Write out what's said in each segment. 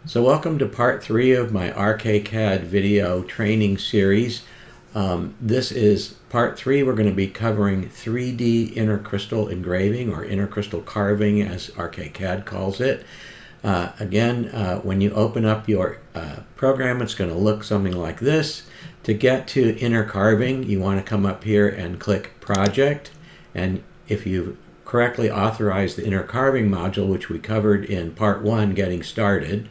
So welcome to part 3 of my RK-CAD video training series. This is part 3. We're going to be covering 3D inner crystal engraving, or inner crystal carving as RK-CAD calls it. When you open up your program, it's going to look something like this. To get to inner carving, you want to come up here and click Project, and if you've correctly authorized the inner carving module, which we covered in part 1, getting started,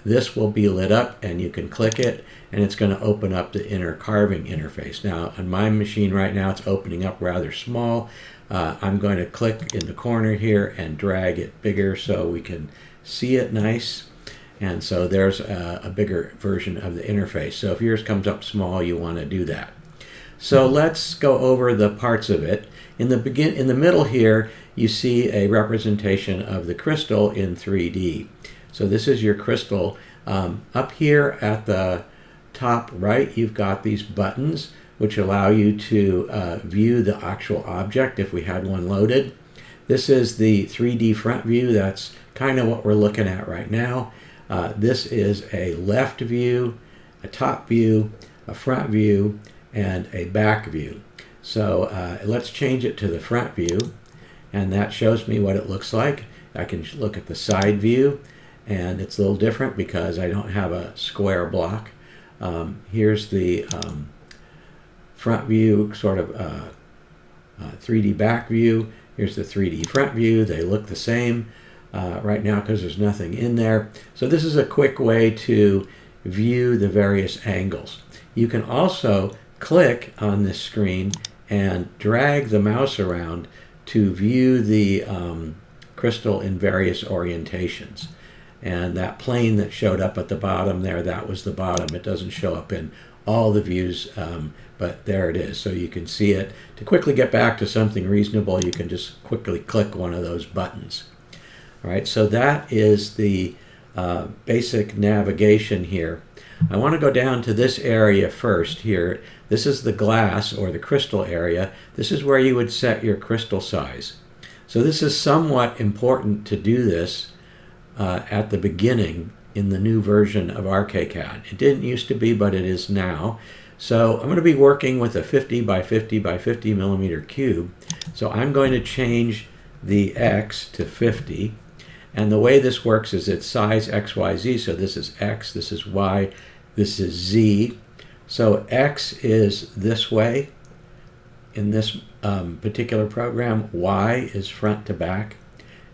this will be lit up and you can click it and it's going to open up the inner carving interface. Now on my machine right now it's opening up rather small. I'm going to click in the corner here and drag it bigger so we can see it nice, and so there's a bigger version of the interface. So if yours comes up small, you want to do that. So let's go over the parts of it. In the middle here, you see a representation of the crystal in 3D. So this is your crystal. Up here at the top right, you've got these buttons which allow you to view the actual object if we had one loaded. This is the 3D front view. That's kind of what we're looking at right now. This is a left view, a top view, a front view, and a back view. So let's change it to the front view, and that shows me what it looks like. I can look at the side view, and it's a little different because I don't have a square block. Here's the front view, sort of 3D back view. Here's the 3D front view. They look the same right now because there's nothing in there. So this is a quick way to view the various angles. You can also click on this screen and drag the mouse around to view the crystal in various orientations. And that plane that showed up at the bottom there, that was the bottom. It doesn't show up in all the views, but there it is. So you can see it. To quickly get back to something reasonable, you can just quickly click one of those buttons. All right, so that is the basic navigation here. I want to go down to this area first here. This is the glass or the crystal area. This is where you would set your crystal size. So this is somewhat important to do this at the beginning in the new version of RK-CAD. It didn't used to be, but it is now. So I'm going to be working with a 50 by 50 by 50 millimeter cube. So I'm going to change the X to 50. And the way this works is it's size X, Y, Z. So this is X, this is Y, this is Z. So X is this way in this particular program. Y is front to back.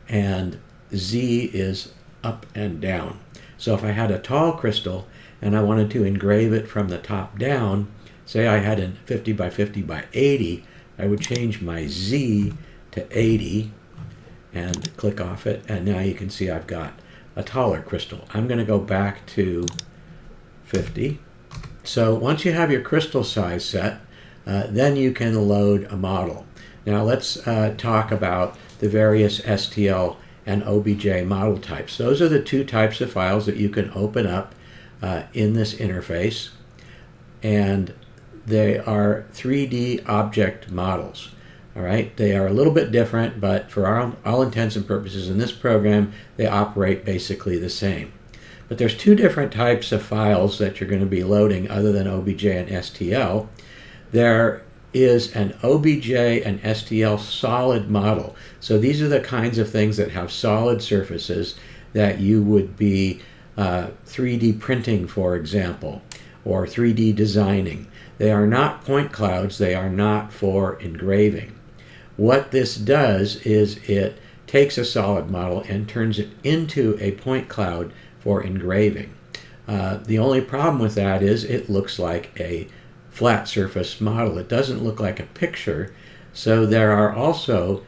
And Z is up and down. So if I had a tall crystal and I wanted to engrave it from the top down, say I had a 50 by 50 by 80, I would change my Z to 80 and click off it, and now you can see I've got a taller crystal. I'm going to go back to 50. So once you have your crystal size set, then you can load a model. Now let's talk about the various STL and OBJ model types. Those are the two types of files that you can open up in this interface, and they are 3D object models. All right, they are a little bit different, but for all intents and purposes in this program, they operate basically the same. But there's two different types of files that you're going to be loading other than OBJ and STL. There is an OBJ and STL solid model. So these are the kinds of things that have solid surfaces that you would be 3D printing, for example, or 3D designing. They are not point clouds. They are not for engraving. What this does is it takes a solid model and turns it into a point cloud for engraving. The only problem with that is it looks like a flat surface model. It doesn't look like a picture. So there are also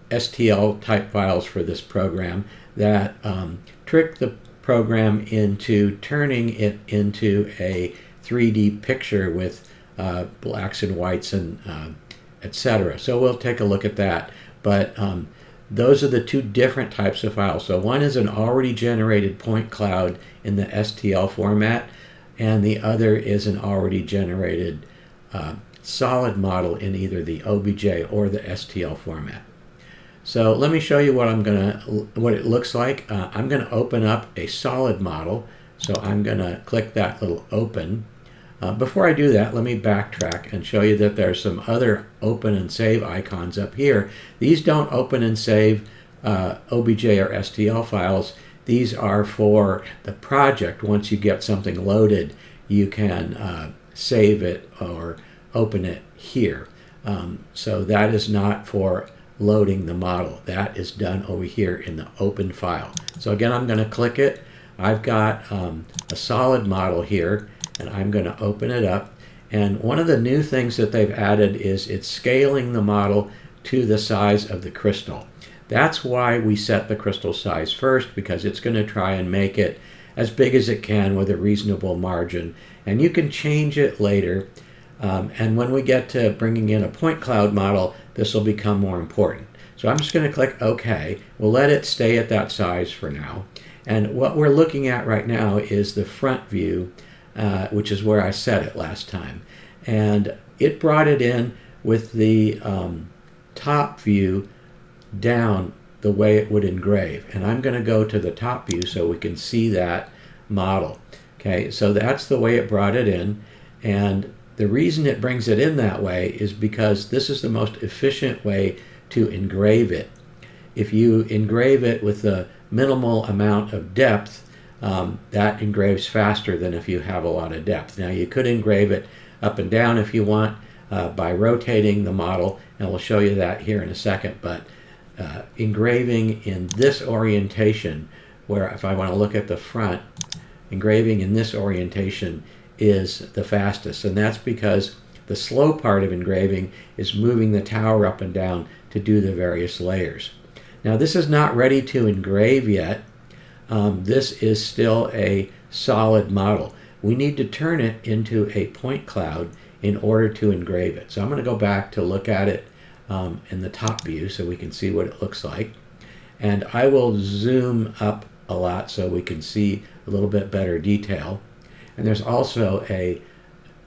STL type files for this program that trick the program into turning it into a 3D picture with blacks and whites and etc. So we'll take a look at that. But those are the two different types of files. So one is an already generated point cloud in the STL format, and the other is an already generated solid model in either the OBJ or the STL format. So let me show you what what it looks like. I'm gonna open up a solid model. So I'm gonna click that little open. Before I do that, let me backtrack and show you that there's some other open and save icons up here. These don't open and save OBJ or STL files. These are for the project. Once you get something loaded, you can save it or open it here. So that is not for loading the model. That is done over here in the open file. So again, I'm going to click it. I've got a solid model here, and I'm going to open it up. And one of the new things that they've added is it's scaling the model to the size of the crystal. That's why we set the crystal size first, because it's going to try and make it as big as it can with a reasonable margin. And you can change it later. And when we get to bringing in a point cloud model, this will become more important. So I'm just going to click OK. We'll let it stay at that size for now. And what we're looking at right now is the front view, which is where I set it last time. And it brought it in with the top view down the way it would engrave. And I'm going to go to the top view so we can see that model. Okay, so that's the way it brought it in. And the reason it brings it in that way is because this is the most efficient way to engrave it. If you engrave it with a minimal amount of depth, that engraves faster than if you have a lot of depth. Now you could engrave it up and down if you want by rotating the model, and we'll show you that here in a second. But engraving in this orientation, where if I want to look at the front, engraving in this orientation is the fastest, and that's because the slow part of engraving is moving the tower up and down to do the various layers. Now this is not ready to engrave yet. This is still a solid model. We need to turn it into a point cloud in order to engrave it. So I'm going to go back to look at it in the top view so we can see what it looks like. And I will zoom up a lot so we can see a little bit better detail. And there's also a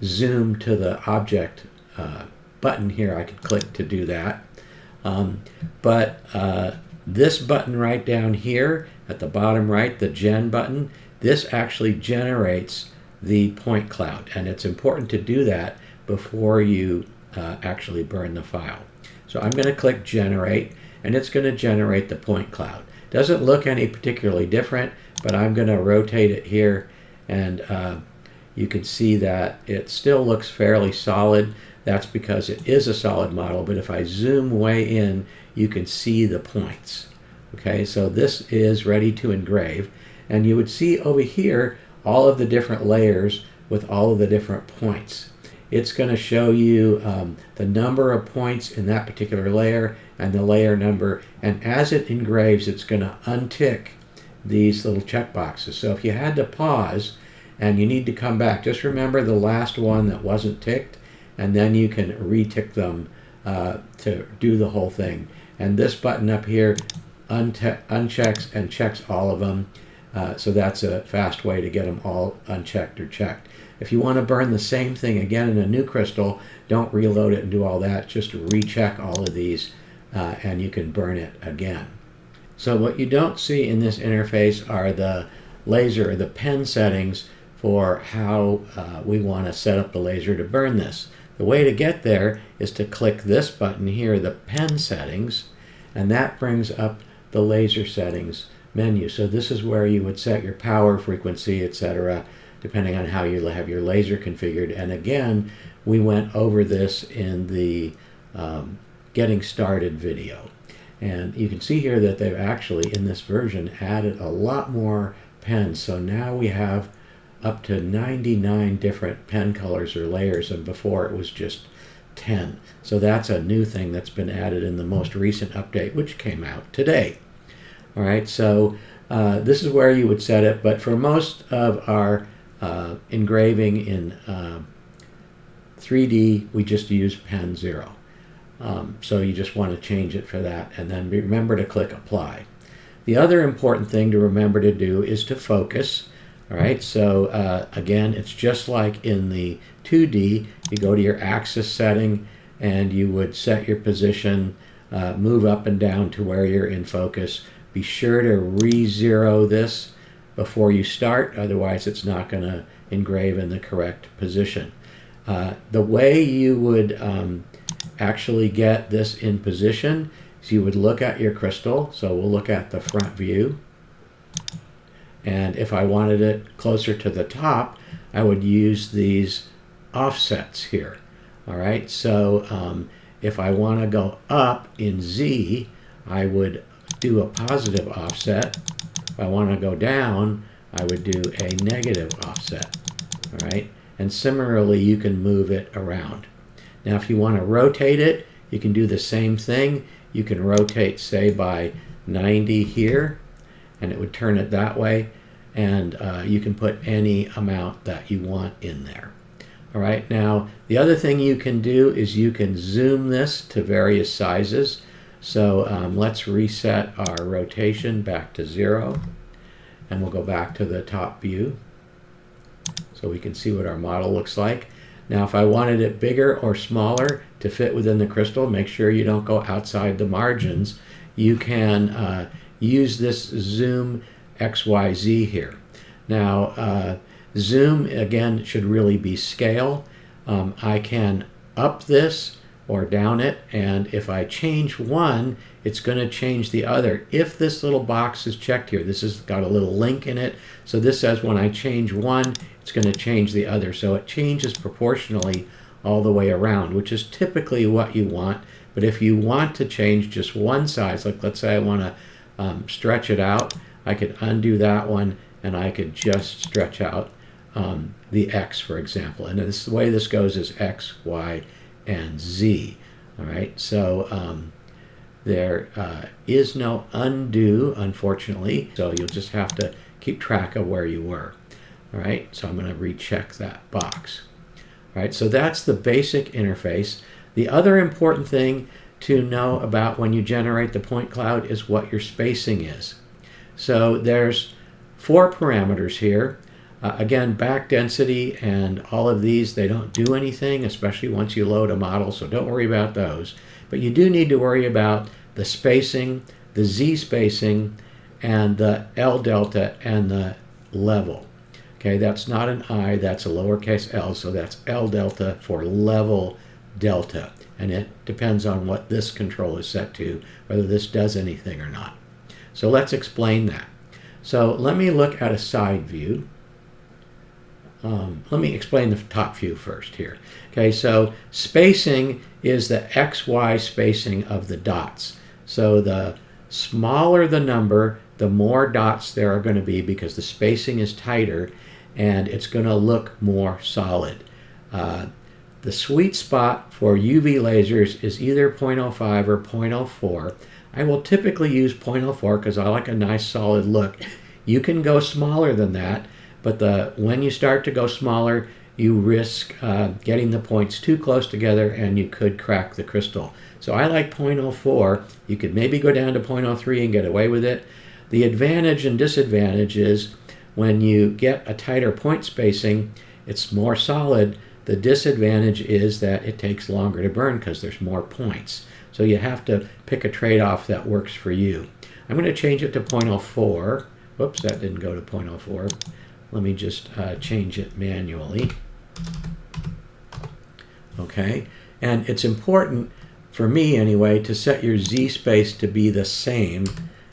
zoom to the object button here. I could click to do that. This button right down here at the bottom right, the Gen button, this actually generates the point cloud. And it's important to do that before you actually burn the file. So I'm going to click Generate, and it's going to generate the point cloud. Doesn't look any particularly different, but I'm going to rotate it here, and you can see that it still looks fairly solid. That's because it is a solid model, but if I zoom way in, you can see the points. Okay, so this is ready to engrave, and you would see over here all of the different layers with all of the different points. It's going to show you the number of points in that particular layer and the layer number, and as it engraves, it's going to untick these little check boxes. So if you had to pause and you need to come back, just remember the last one that wasn't ticked, and then you can retick them to do the whole thing. And this button up here unchecks and checks all of them, so that's a fast way to get them all unchecked or checked. If you want to burn the same thing again in a new crystal, don't reload it and do all that. Just recheck all of these and you can burn it again. So what you don't see in this interface are the laser, the pen settings for how we want to set up the laser to burn this. The way to get there is to click this button here, the pen settings, and that brings up the laser settings menu. So this is where you would set your power, frequency, etc., depending on how you have your laser configured. And again, we went over this in the getting started video. And you can see here that they've actually, in this version, added a lot more pens. So now we have up to 99 different pen colors or layers, and before it was just 10. So that's a new thing that's been added in the most recent update, which came out today. All right, so this is where you would set it, but for most of our engraving in 3D, we just use pen 0. So you just want to change it for that, and then remember to click Apply. The other important thing to remember to do is to focus. All right, so again, it's just like in the 2D. You go to your axis setting, and you would set your position move up and down to where you're in focus. Be sure to re-zero this before you start, otherwise it's not going to engrave in the correct position. The way you would actually get this in position is you would look at your crystal. So we'll look at the front view. And if I wanted it closer to the top, I would use these offsets here. All right, so if I want to go up in Z, I would do a positive offset. If I want to go down, I would do a negative offset. All right, and similarly, you can move it around. Now, if you want to rotate it, you can do the same thing. You can rotate, say, by 90 here, and it would turn it that way. And you can put any amount that you want in there. All right, now the other thing you can do is you can zoom this to various sizes. So let's reset our rotation back to 0, and we'll go back to the top view so we can see what our model looks like. Now, if I wanted it bigger or smaller to fit within the crystal, make sure you don't go outside the margins. You can use this zoom XYZ here. Now, zoom again should really be scale. I can up this or down it, and if I change one, it's going to change the other. If this little box is checked here, this has got a little link in it, so this says when I change one, it's going to change the other. So it changes proportionally all the way around, which is typically what you want. But if you want to change just one size, like let's say I want to stretch it out, I could undo that one, and I could just stretch out the X, for example. And this, the way this goes is X, Y, and Z. All right, so there is no undo, unfortunately, so you'll just have to keep track of where you were. All right, so I'm going to recheck that box. All right, so that's the basic interface. The other important thing to know about when you generate the point cloud is what your spacing is. So there's 4 parameters here. Again, back density and all of these, they don't do anything, especially once you load a model, so don't worry about those. But you do need to worry about the spacing, the Z spacing, and the L delta and the level. Okay, that's not an I, that's a lowercase l, so that's L delta for level delta. And it depends on what this control is set to, whether this does anything or not. So let's explain that. So let me look at a side view. Let me explain the top view first here. Okay, so spacing is the XY spacing of the dots. So the smaller the number, the more dots there are going to be because the spacing is tighter and it's going to look more solid. The sweet spot for UV lasers is either 0.05 or 0.04. I will typically use 0.04 because I like a nice solid look. You can go smaller than that, but when you start to go smaller, you risk getting the points too close together and you could crack the crystal. So I like 0.04. You could maybe go down to 0.03 and get away with it. The advantage and disadvantage is when you get a tighter point spacing, it's more solid. The disadvantage is that it takes longer to burn because there's more points. So you have to pick a trade-off that works for you. I'm going to change it to 0.04. Whoops, that didn't go to 0.04. Let me just change it manually. Okay, and it's important for me anyway to set your Z space to be the same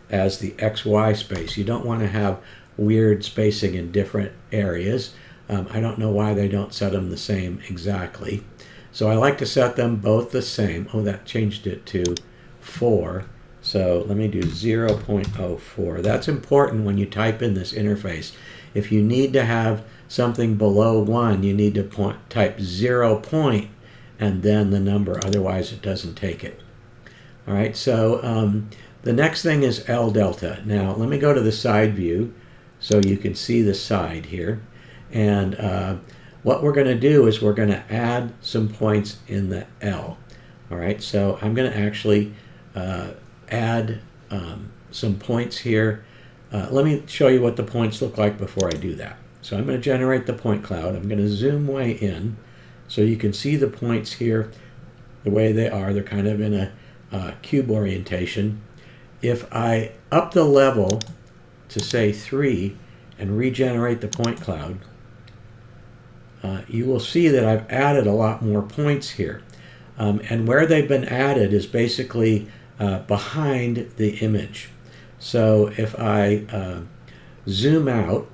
as the XY space. You don't want to have weird spacing in different areas. I don't know why they don't set them the same exactly. So I like to set them both the same. Oh, that changed it to 4. So let me do 0.04. That's important when you type in this interface. If you need to have something below 1, you need to type 0 point and then the number, otherwise it doesn't take it. All right, so the next thing is L delta. Now let me go to the side view so you can see the side here. And what we're going to do is we're going to add some points in the L. All right, so I'm going to actually add some points here. Let me show you what the points look like before I do that. So I'm going to generate the point cloud. I'm going to zoom way in so you can see the points here the way they are. They're kind of in cube orientation. If I up the level to say 3 and regenerate the point cloud, you will see that I've added a lot more points here. And where they've been added is basically behind the image. So if I zoom out,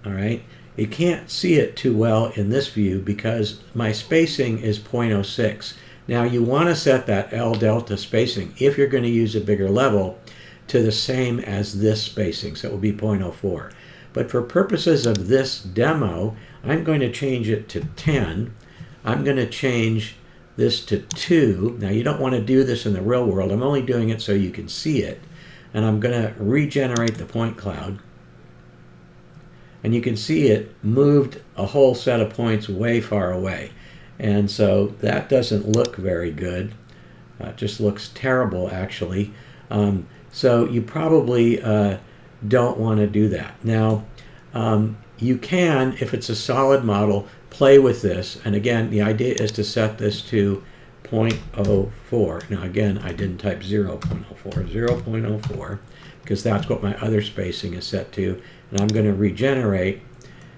all right, you can't see it too well in this view because my spacing is 0.06. Now you want to set that L delta spacing, if you're going to use a bigger level, to the same as this spacing, so it will be 0.04. But for purposes of this demo, I'm going to change it to 10. I'm going to change this to 2. Now you don't want to do this in the real world. I'm only doing it so you can see it. And I'm going to regenerate the point cloud. And you can see it moved a whole set of points way far away. And so that doesn't look very good. It just looks terrible, actually. So you probably don't want to do that. Now, you can, if it's a solid model, play with this. And again, the idea is to set this to 0.04. Now again, I didn't type 0.04, 0.04, because that's what my other spacing is set to. And I'm going to regenerate,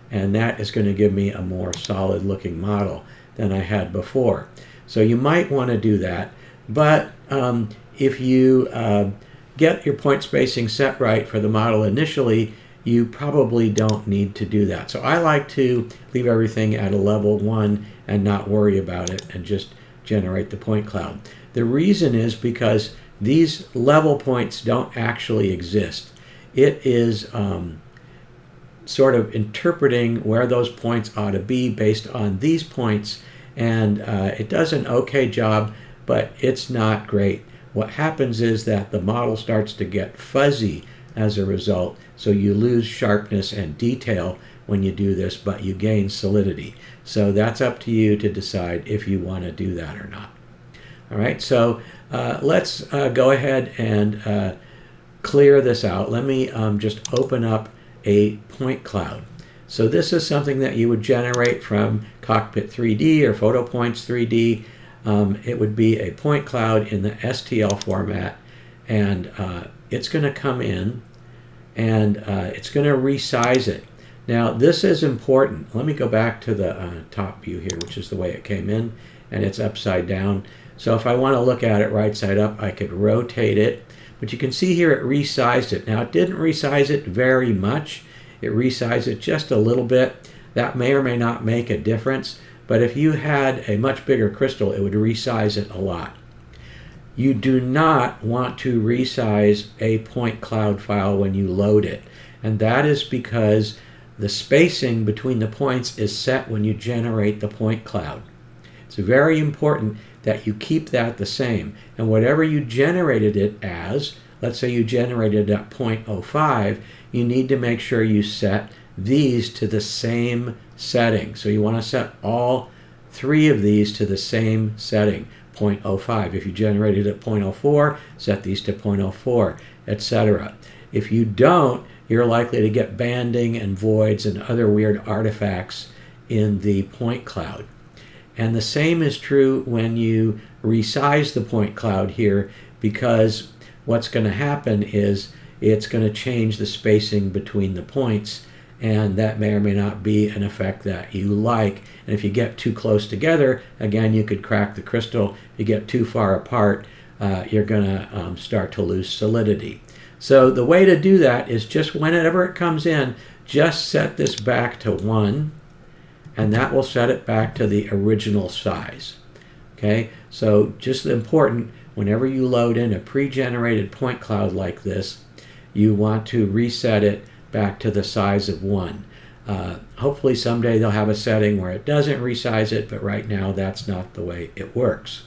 and that is going to give me a more solid looking model than I had before. So you might want to do that, but if you get your point spacing set right for the model initially, you probably don't need to do that. So I like to leave everything at a level 1 and not worry about it and just generate the point cloud. The reason is because these level points don't actually exist. It is sort of interpreting where those points ought to be based on these points, and it does an okay job, but it's not great. What happens is that the model starts to get fuzzy as a result, so you lose sharpness and detail when you do this, but you gain solidity. So that's up to you to decide if you want to do that or not. All right, so let's go ahead and clear this out. Let me just open up a point cloud. So this is something that you would generate from Cockpit 3D or PhotoPoints 3D. It would be a point cloud in the STL format, and it's going to come in and it's going to resize it. Now this is important. Let me go back to the top view here, which is the way it came in, and it's upside down. So if I want to look at it right side up, I could rotate it. But you can see here it resized it. Now it didn't resize it very much. It resized it just a little bit. That may or may not make a difference. But if you had a much bigger crystal, it would resize it a lot. You do not want to resize a point cloud file when you load it. And that is because the spacing between the points is set when you generate the point cloud. It's very important that you keep that the same. And whatever you generated it as, let's say you generated it at 0.05, you need to make sure you set these to the same setting. So you want to set all 3 of these to the same setting, 0.05. If you generated at 0.04, set these to 0.04, etc. If you don't, you're likely to get banding and voids and other weird artifacts in the point cloud. And the same is true when you resize the point cloud here, because what's going to happen is it's going to change the spacing between the points, and that may or may not be an effect that you like. And if you get too close together, again, you could crack the crystal. If you get too far apart, you're going to start to lose solidity. So the way to do that is just whenever it comes in, just set this back to 1, and that will set it back to the original size. Okay, so just important, whenever you load in a pre-generated point cloud like this, you want to reset it back to the size of 1. Hopefully someday they'll have a setting where it doesn't resize it, but right now that's not the way it works.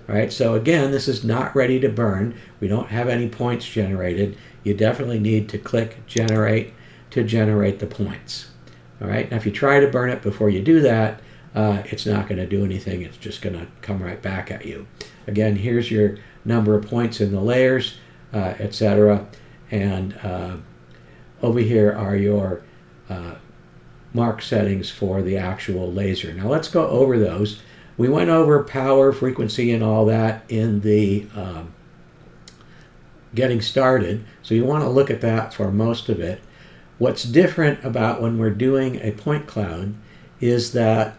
All right, so again, this is not ready to burn. We don't have any points generated. You definitely need to click Generate to generate the points. All right, now if you try to burn it before you do that, it's not going to do anything. It's just going to come right back at you. Again, here's your number of points in the layers, etc. And over here are your mark settings for the actual laser. Now let's go over those. We went over power, frequency, and all that in the getting started. So you want to look at that for most of it. What's different about when we're doing a point cloud is that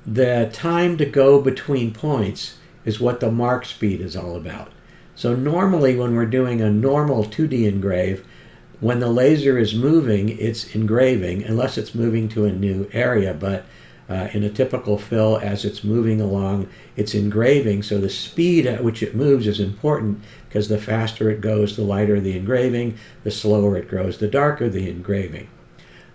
the time to go between points is what the mark speed is all about. So normally when we're doing a normal 2D engrave, when the laser is moving, it's engraving, unless it's moving to a new area. But in a typical fill, as it's moving along, it's engraving. So the speed at which it moves is important, because the faster it goes, the lighter the engraving, the slower it grows, the darker the engraving.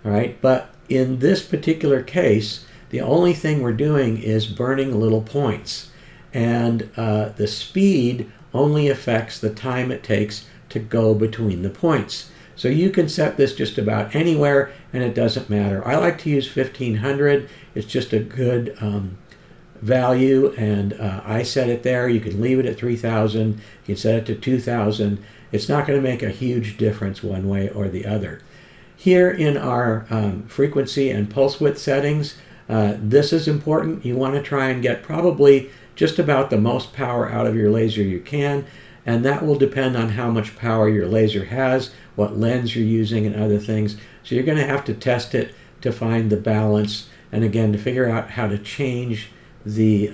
All right, but in this particular case, the only thing we're doing is burning little points. And the speed only affects the time it takes to go between the points. So you can set this just about anywhere, and it doesn't matter. I like to use 1500. It's just a good value, and I set it there. You can leave it at 3000. You can set it to 2000. It's not going to make a huge difference one way or the other. Here in our frequency and pulse width settings, this is important. You want to try and get probably just about the most power out of your laser you can, and that will depend on how much power your laser has, what lens you're using, and other things. So you're going to have to test it to find the balance, and again, to figure out how to change the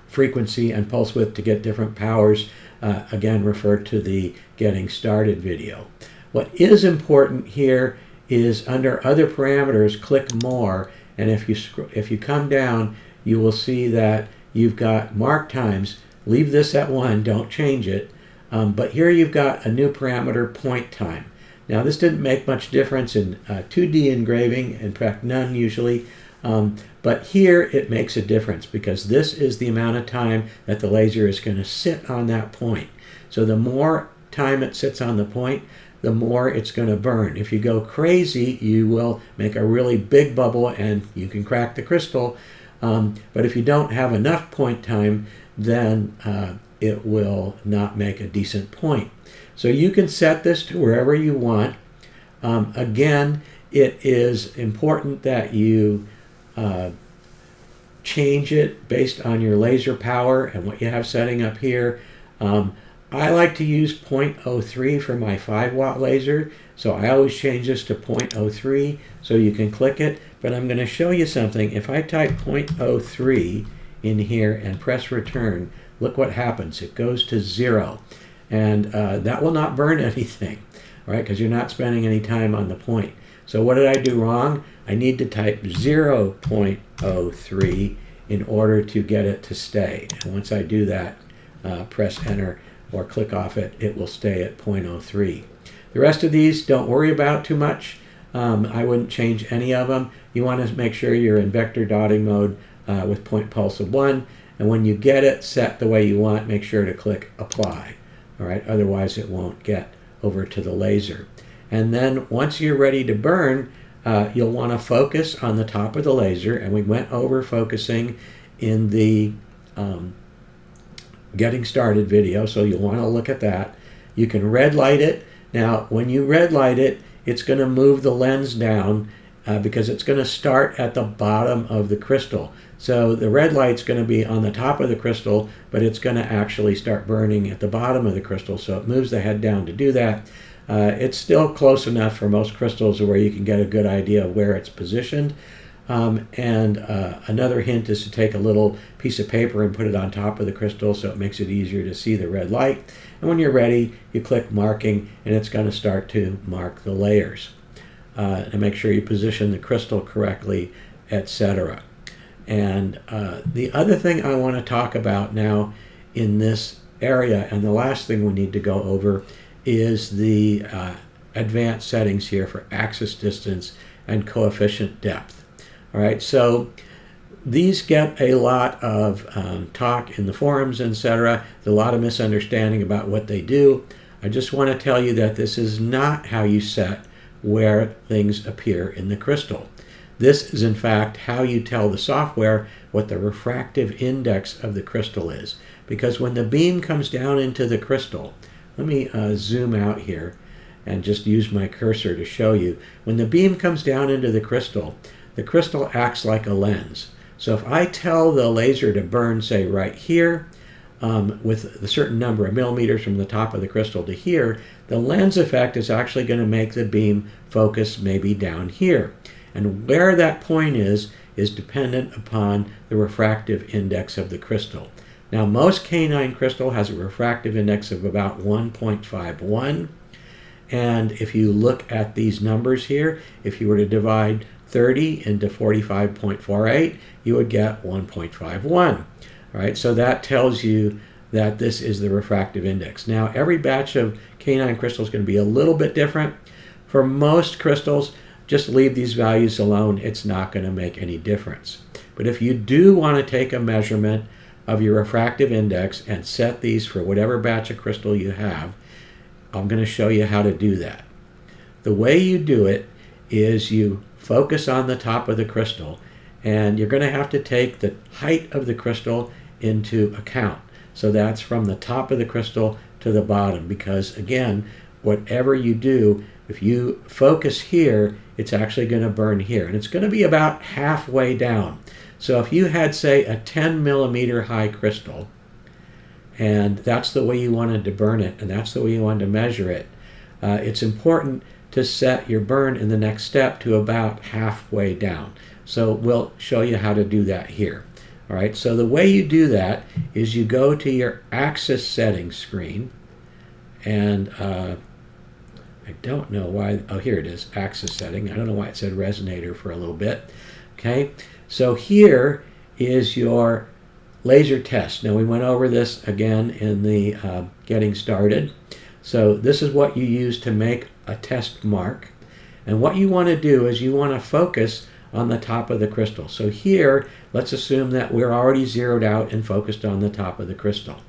frequency and pulse width to get different powers. Again, refer to the getting started video. What is important here is under other parameters, click more, and if you come down, you will see that you've got mark times. Leave this at 1, don't change it. But here you've got a new parameter, point time. Now this didn't make much difference in 2D engraving, in fact none usually, but here it makes a difference, because this is the amount of time that the laser is going to sit on that point. So the more time it sits on the point, the more it's going to burn. If you go crazy, you will make a really big bubble and you can crack the crystal. But if you don't have enough point time, then it will not make a decent point. So you can set this to wherever you want. Again, it is important that you change it based on your laser power and what you have setting up here. I like to use 0.03 for my 5-watt laser, so I always change this to 0.03 so you can click it. But I'm going to show you something. If I type 0.03 in here and press return, look what happens. It goes to 0, and that will not burn anything, right? Because you're not spending any time on the point. So what did I do wrong? I need to type 0.03 in order to get it to stay. And once I do that, press enter or click off it, it will stay at 0.03. The rest of these, don't worry about too much. I wouldn't change any of them. You want to make sure you're in vector dotting mode with point pulse of 1. And when you get it set the way you want, make sure to click apply. All right, otherwise it won't get over to the laser. And then once you're ready to burn, you'll want to focus on the top of the laser. And we went over focusing in the getting started video, so you'll want to look at that. You can red light it. Now, when you red light it, it's going to move the lens down because it's going to start at the bottom of the crystal. So the red light's going to be on the top of the crystal, but it's going to actually start burning at the bottom of the crystal, so it moves the head down to do that. It's still close enough for most crystals where you can get a good idea of where it's positioned. Another hint is to take a little piece of paper and put it on top of the crystal so it makes it easier to see the red light. And when you're ready, you click marking, and it's going to start to mark the layers. And make sure you position the crystal correctly, etc. And the other thing I want to talk about now in this area, and the last thing we need to go over, is the advanced settings here for axis distance and coefficient depth. All right, so these get a lot of talk in the forums, etc. There's a lot of misunderstanding about what they do. I just want to tell you that this is not how you set where things appear in the crystal. This is in fact how you tell the software what the refractive index of the crystal is. Because when the beam comes down into the crystal, let me zoom out here and just use my cursor to show you. When the beam comes down into the crystal acts like a lens. So if I tell the laser to burn, say right here, with a certain number of millimeters from the top of the crystal to here, the lens effect is actually going to make the beam focus maybe down here. And where that point is dependent upon the refractive index of the crystal. Now, most canine crystal has a refractive index of about 1.51. And if you look at these numbers here, if you were to divide 30 into 45.48, you would get 1.51. All right, so that tells you that this is the refractive index. Now, every batch of canine crystal is going to be a little bit different. For most crystals, just leave these values alone. It's not going to make any difference. But if you do want to take a measurement of your refractive index and set these for whatever batch of crystal you have, I'm going to show you how to do that. The way you do it is you focus on the top of the crystal, and you're going to have to take the height of the crystal into account. So that's from the top of the crystal to the bottom, because again, whatever you do, if you focus here, it's actually going to burn here, and it's going to be about halfway down. So if you had, say, a 10 millimeter high crystal, and that's the way you wanted to burn it, and that's the way you wanted to measure it, it's important to set your burn in the next step to about halfway down. So we'll show you how to do that here. All right, so the way you do that is you go to your axis settings screen, and I don't know why, oh, here it is, axis setting. I don't know why it said resonator for a little bit. Okay, so here is your laser test. Now, we went over this again in the getting started. So this is what you use to make a test mark. And what you want to do is you want to focus on the top of the crystal. So here, let's assume that we're already zeroed out and focused on the top of the crystal.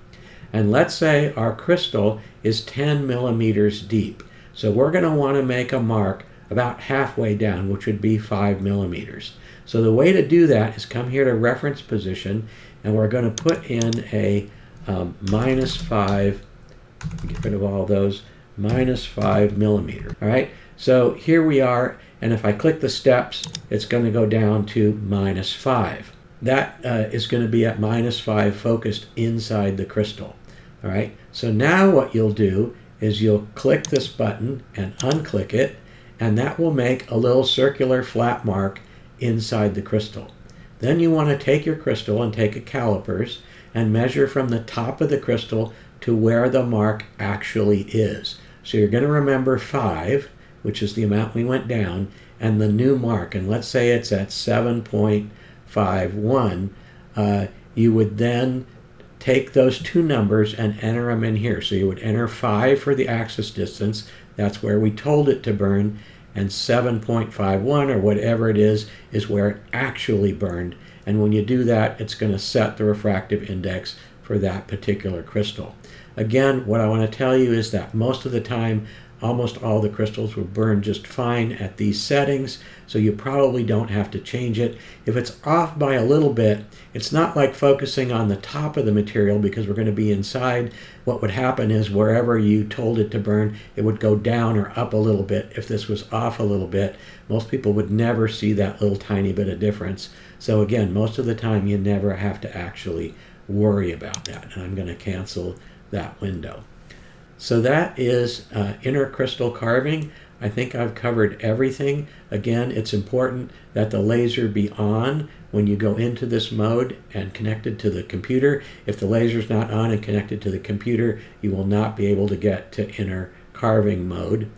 And let's say our crystal is 10 millimeters deep. So we're going to want to make a mark about halfway down, which would be 5 millimeters. So the way to do that is come here to reference position, and we're going to put in a -5, get rid of all those, -5 millimeter. All right, so here we are, and if I click the steps, it's going to go down to -5. That is going to be at -5 focused inside the crystal. All right, so now what you'll do is you'll click this button and unclick it, and that will make a little circular flat mark inside the crystal. Then you want to take your crystal and take a calipers and measure from the top of the crystal to where the mark actually is. So you're going to remember 5, which is the amount we went down, and the new mark, and let's say it's at 7.51, you would then take those two numbers and enter them in here. So you would enter 5 for the axis distance, that's where we told it to burn, and 7.51 or whatever it is where it actually burned. And when you do that, it's going to set the refractive index for that particular crystal. Again, what I want to tell you is that most of the time, almost all the crystals will burn just fine at these settings, so you probably don't have to change it. If it's off by a little bit, it's not like focusing on the top of the material because we're going to be inside. What would happen is wherever you told it to burn, it would go down or up a little bit. If this was off a little bit, most people would never see that little tiny bit of difference. So again, most of the time you never have to actually worry about that. And I'm going to cancel that window. So that is inner crystal carving. I think I've covered everything. Again, it's important that the laser be on when you go into this mode and connected to the computer. If the laser is not on and connected to the computer, you will not be able to get to inner carving mode.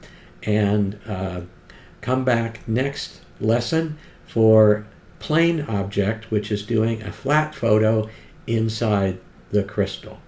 And come back next lesson for plane object, which is doing a flat photo inside the crystal.